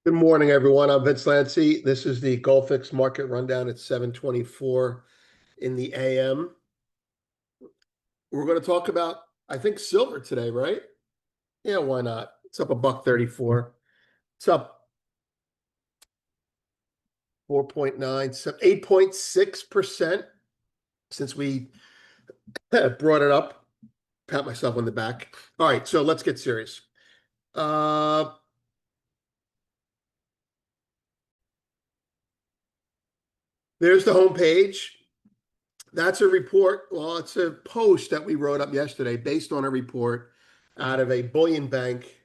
Good morning, everyone. I'm Vince Lanci. This is the GoldFix Market Rundown at 7:24 in the AM. We're going to talk about, I think, silver today, right? Yeah, why not? It's up a buck 34. It's up 4.9, 8.6% since we brought it up. Pat myself on the back. All right, so let's get serious. Uh, there's the homepage. That's a report. Well, it's a post that we wrote up yesterday based on a report out of a bullion bank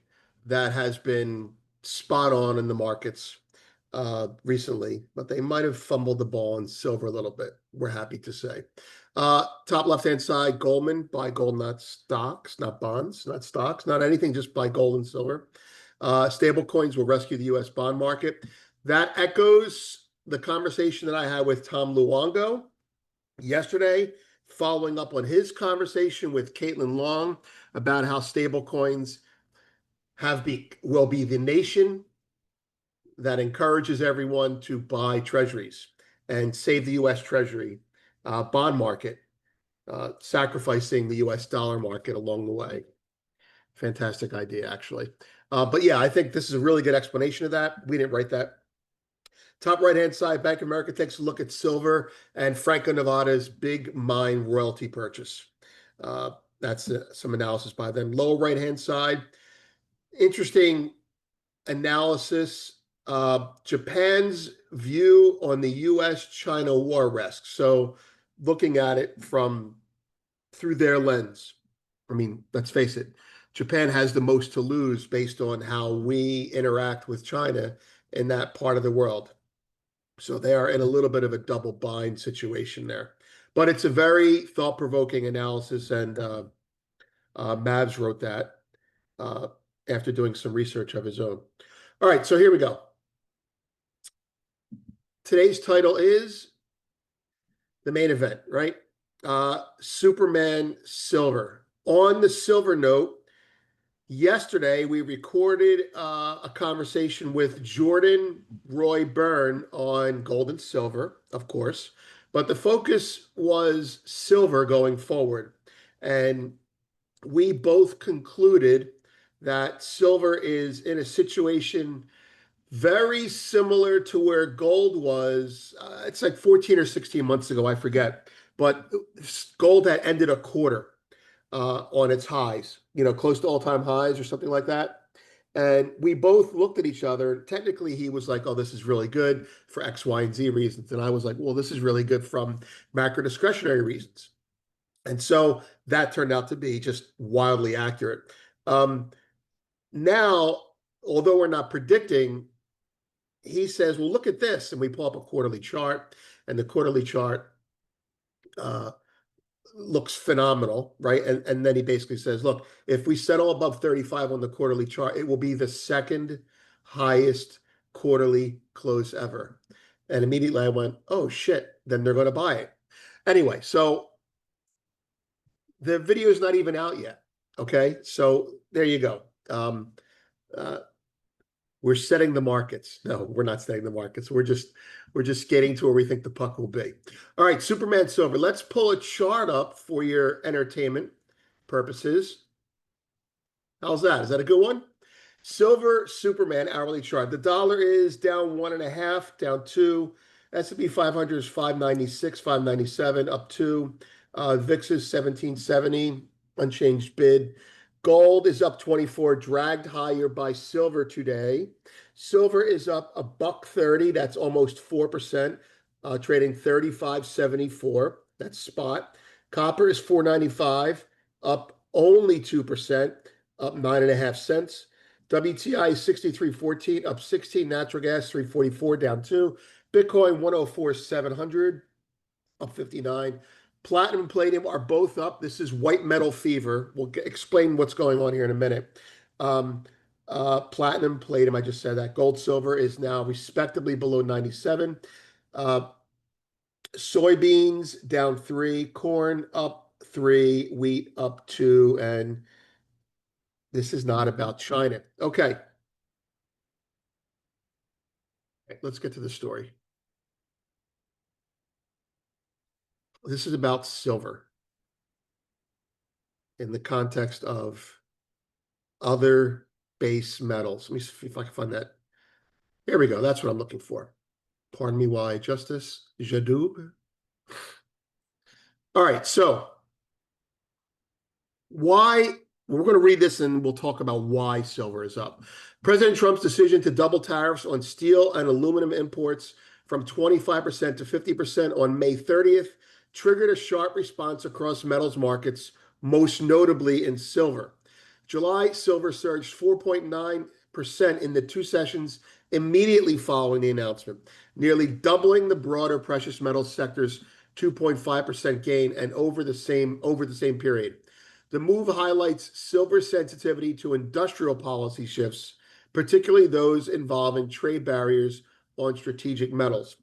that has been spot on in the markets recently, but they might have fumbled the ball in silver a little bit. We're happy to say. Top left-hand side, Goldman, buy gold, not stocks, not bonds, not stocks, not anything, just buy gold and silver. Stable coins will rescue the U.S. bond market. That echoes the conversation that I had with Tom Luongo yesterday, following up on his conversation with Caitlin Long about how stablecoins will be the nation that encourages everyone to buy treasuries and save the U.S. Treasury bond market, sacrificing the U.S. dollar market along the way. Fantastic idea, actually. But yeah, I think this is a really good explanation of that. We didn't write that. Top right-hand side, Bank of America takes a look at silver and Franco-Nevada's big mine royalty purchase. Uh, that's some analysis by them. Lower right-hand side, interesting analysis. Japan's view on the U.S.-China war risk. So looking at it from through their lens. I mean, let's face it, Japan has the most to lose based on how we interact with China in that part of the world. So they are in a little bit of a double bind situation there. But it's a very thought-provoking analysis, and Mavs wrote that uh, after doing some research of his own. All right, so here we go. Today's title is the main event, right? Superman Silver. On the silver note, yesterday we recorded a conversation with Jordan Roy Byrne on gold and silver, of course, but the focus was silver going forward. And we both concluded that silver is in a situation very similar to where gold was. It's like 14 or 16 months ago, I forget. But gold had ended a quarter on its highs, close to all-time highs or something like that. And we both looked at each other. Technically, he was like, "Oh, this is really good for X, Y, and Z reasons," and I was like, "Well, this is really good from macro discretionary reasons." And so that turned out to be just wildly accurate. Um, Now, although we're not predicting, he says, "Well, look at this," and we pull up a quarterly chart, and the quarterly chart uh, looks phenomenal, right? And then he basically says, look, if we settle above 35 on the quarterly chart, it will be the second highest quarterly close ever. And immediately I went, oh shit, then they're going to buy it. Anyway, so the video is not even out yet. Okay, so there you go. Uh, we're setting the markets. No, we're not setting the markets. We're just skating to where we think the puck will be. All right, Superman Silver. Let's pull a chart up for your entertainment purposes. How's that? Is that a good one? Silver Superman hourly chart. The dollar is down 1.5, down 2. S&P 500 is 596, 597, up 2. VIX is 1770, unchanged bid. Gold is up 24, dragged higher by silver today. Silver is up a buck 30, that's almost 4%, trading 35.74. That's spot. Copper is 495, up only 2%, up 9.5 cents. WTI is 63.14, up 16. Natural gas 344, down 2. Bitcoin 104,700, up 59. Platinum and palladium are both up. This is white metal fever. We'll explain what's going on here in a minute. Platinum, palladium, I just said that. Gold, silver is now respectively below 97. Uh, Soybeans down 3, corn up 3, wheat up 2, and this is not about China. Okay. let's get to the story. This is about silver in the context of other base metals. Let me see if I can find that. Here we go. That's what I'm looking for. Pardon me while I adjust this. Jadoub. All right. So why we're going to read this and we'll talk about why silver is up. President Trump's decision to double tariffs on steel and aluminum imports from 25% to 50% on May 30th triggered a sharp response across metals markets, most notably in silver. July silver surged 4.9% in the two sessions immediately following the announcement, nearly doubling the broader precious metals sector's 2.5% gain and over the same period. The move highlights silver's sensitivity to industrial policy shifts, particularly those involving trade barriers on strategic metals.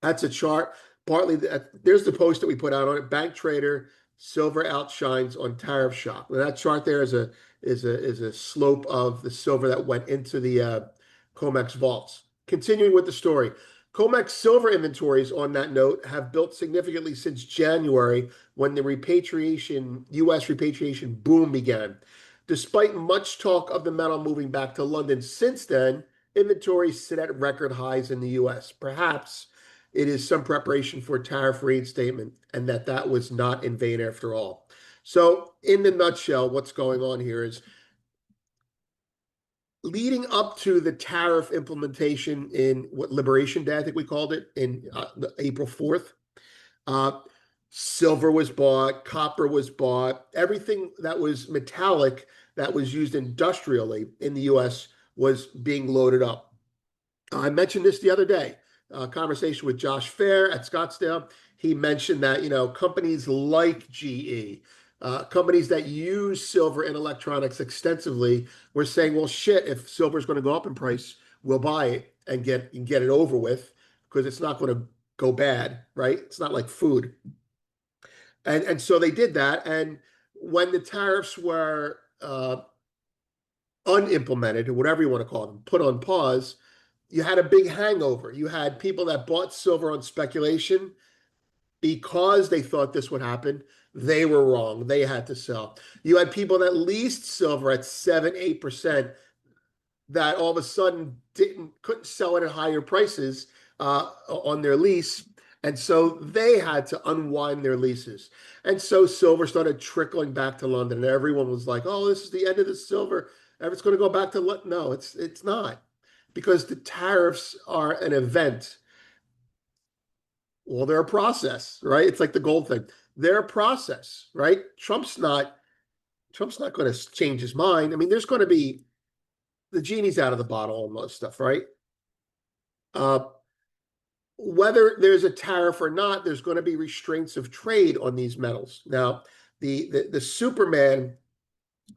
That's a chart. Partly, there's the post that we put out on it. Bank trader, silver outshines on tariff shock. Now, that chart there is a slope of the silver that went into the COMEX vaults. Continuing with the story, COMEX silver inventories on that note have built significantly since January when the U.S. repatriation boom began. Despite much talk of the metal moving back to London since then, inventories sit at record highs in the U.S. Perhaps it is some preparation for tariff reinstatement and that was not in vain after all. So in the nutshell, what's going on here is leading up to the tariff implementation in what Liberation Day, I think we called it, in April 4th, silver was bought, copper was bought, everything that was metallic that was used industrially in the U.S. was being loaded up. I mentioned this the other day, a conversation with Josh Fair at Scottsdale. He mentioned that, companies like GE, companies that use silver in electronics extensively were saying, well, shit, if silver is going to go up in price, we'll buy it and get it over with because it's not going to go bad, right? It's not like food. And so they did that. And when the tariffs were unimplemented, or whatever you want to call them, put on pause, you had a big hangover. You had people that bought silver on speculation because they thought this would happen. They were wrong. They had to sell. You had people that leased silver at 7-8% that all of a sudden couldn't sell it at higher prices on their lease. And so they had to unwind their leases. And so silver started trickling back to London. And everyone was like, oh, this is the end of the silver. It's going to go back to London. No, it's not. Because the tariffs are an event. Well, they're a process, right? It's like the gold thing. They're a process, right? Trump's not going to change his mind. I mean, there's going to be the genie's out of the bottle on most stuff, right? Whether there's a tariff or not, there's going to be restraints of trade on these metals. Now, the Superman,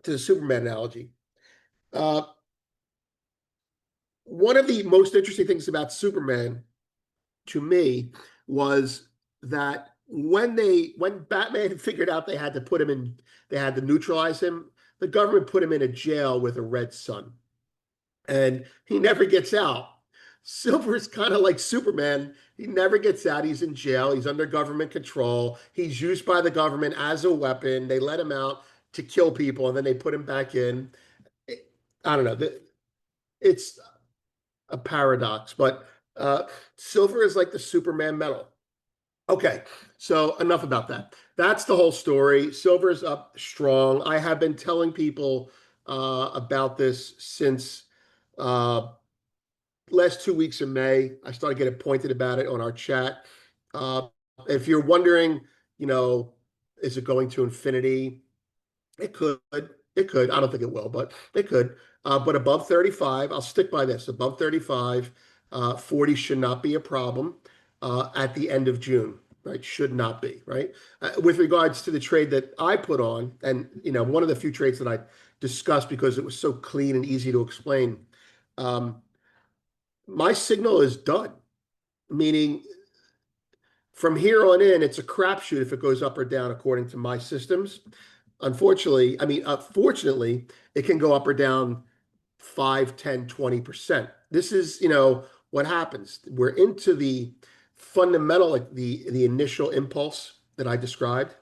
to the Superman analogy, one of the most interesting things about Superman to me was that when Batman figured out they had to neutralize him, the government put him in a jail with a red sun. And he never gets out. Silver's kind of like Superman. He never gets out. He's in jail. He's under government control. He's used by the government as a weapon. They let him out to kill people, and then they put him back in. I don't know. It's a paradox, but silver is like the Superman metal. Okay, so enough about that. That's the whole story. Silver is up strong. I have been telling people about this since last 2 weeks in May. I started getting pointed about it on our chat. If you're wondering, is it going to infinity? It could. It could. I don't think it will, but it could. But above 35, I'll stick by this. Above 35, 40 should not be a problem at the end of June, right? Should not be, right? With regards to the trade that I put on, and one of the few trades that I discussed because it was so clean and easy to explain. My signal is done, meaning from here on in, it's a crapshoot if it goes up or down according to my systems. Fortunately, it can go up or down 5, 10, 20%. This is, what happens? We're into the fundamental, like the initial impulse that I described.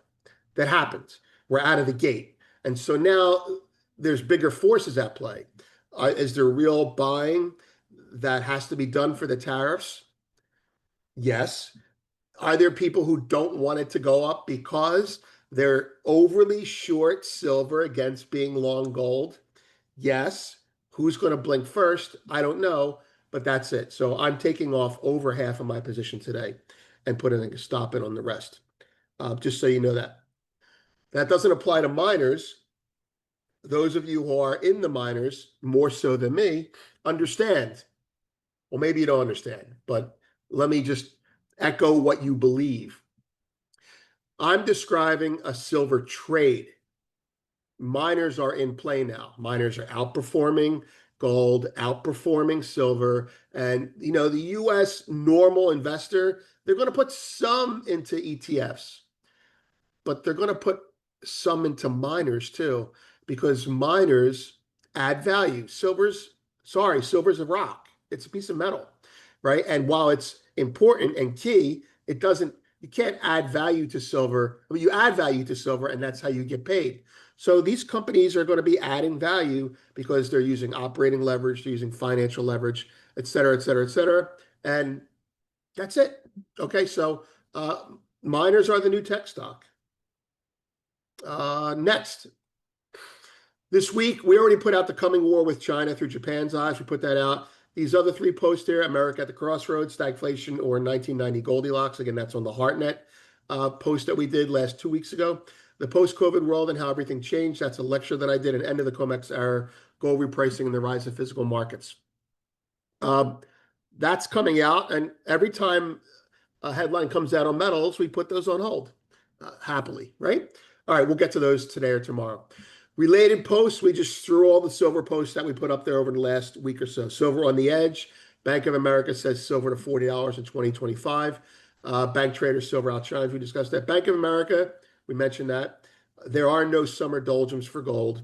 That happens. We're out of the gate. And so now there's bigger forces at play. Is there real buying that has to be done for the tariffs? Yes. Are there people who don't want it to go up because they're overly short silver against being long gold? Yes. Who's going to blink first? I don't know, but that's it. So I'm taking off over half of my position today and putting a stop in on the rest, just so you know that. That doesn't apply to miners. Those of you who are in the miners, more so than me, understand. Well, maybe you don't understand, but let me just echo what you believe. I'm describing a silver trade. Miners are in play now. Miners are outperforming gold, outperforming silver. And, the US normal investor, they're going to put some into ETFs, but they're going to put some into miners too, because miners add value. Silver's a rock. It's a piece of metal, right? And while it's important and key, you can't add value to silver. I mean, you add value to silver, and that's how you get paid. So these companies are going to be adding value because they're using operating leverage, they're using financial leverage, et cetera, et cetera, et cetera. And that's it. Okay, so miners are the new tech stock. Next, this week, we already put out the coming war with China through Japan's eyes. We put that out. These other three posts here, America at the Crossroads, Stagflation, or 1990 Goldilocks. Again, that's on the HeartNet post that we did last 2 weeks ago. The post-COVID world and how everything changed. That's a lecture that I did, an end of the COMEX era, gold repricing and the rise of physical markets. That's coming out, and every time a headline comes out on metals, we put those on hold happily, right? All right, we'll get to those today or tomorrow. Related posts, we just threw all the silver posts that we put up there over the last week or so. Silver on the edge. Bank of America says silver to $40 in 2025. Bank Trader silver outshines. We discussed that. Bank of America, we mentioned that. There are no summer doldrums for gold.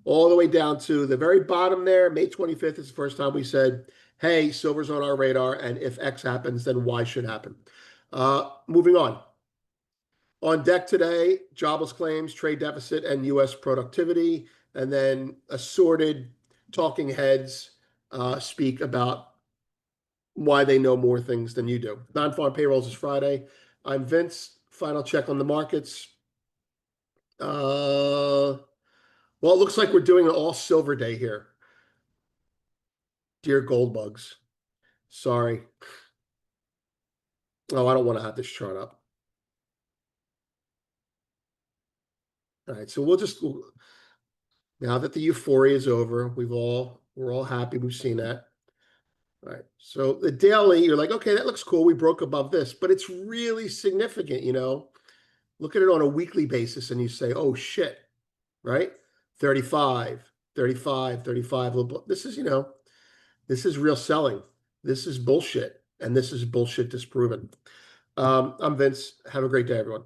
All the way down to the very bottom there, May 25th is the first time we said, hey, silver's on our radar, and if X happens, then Y should happen. Moving on. On deck today, jobless claims, trade deficit, and U.S. productivity, and then assorted talking heads speak about why they know more things than you do. Non-farm payrolls is Friday. I'm Vince. Final check on the markets. Well, it looks like we're doing an all silver day here. Dear gold bugs. Sorry. Oh, I don't want to have this chart up. All right, so now that the euphoria is over, we're all happy we've seen that. All right, so the daily, you're like, okay, that looks cool. We broke above this, but it's really significant, Look at it on a weekly basis and you say, oh shit, right? 35, 35, 35. This is real selling. This is bullshit, and this is bullshit disproven. I'm Vince. Have a great day, everyone.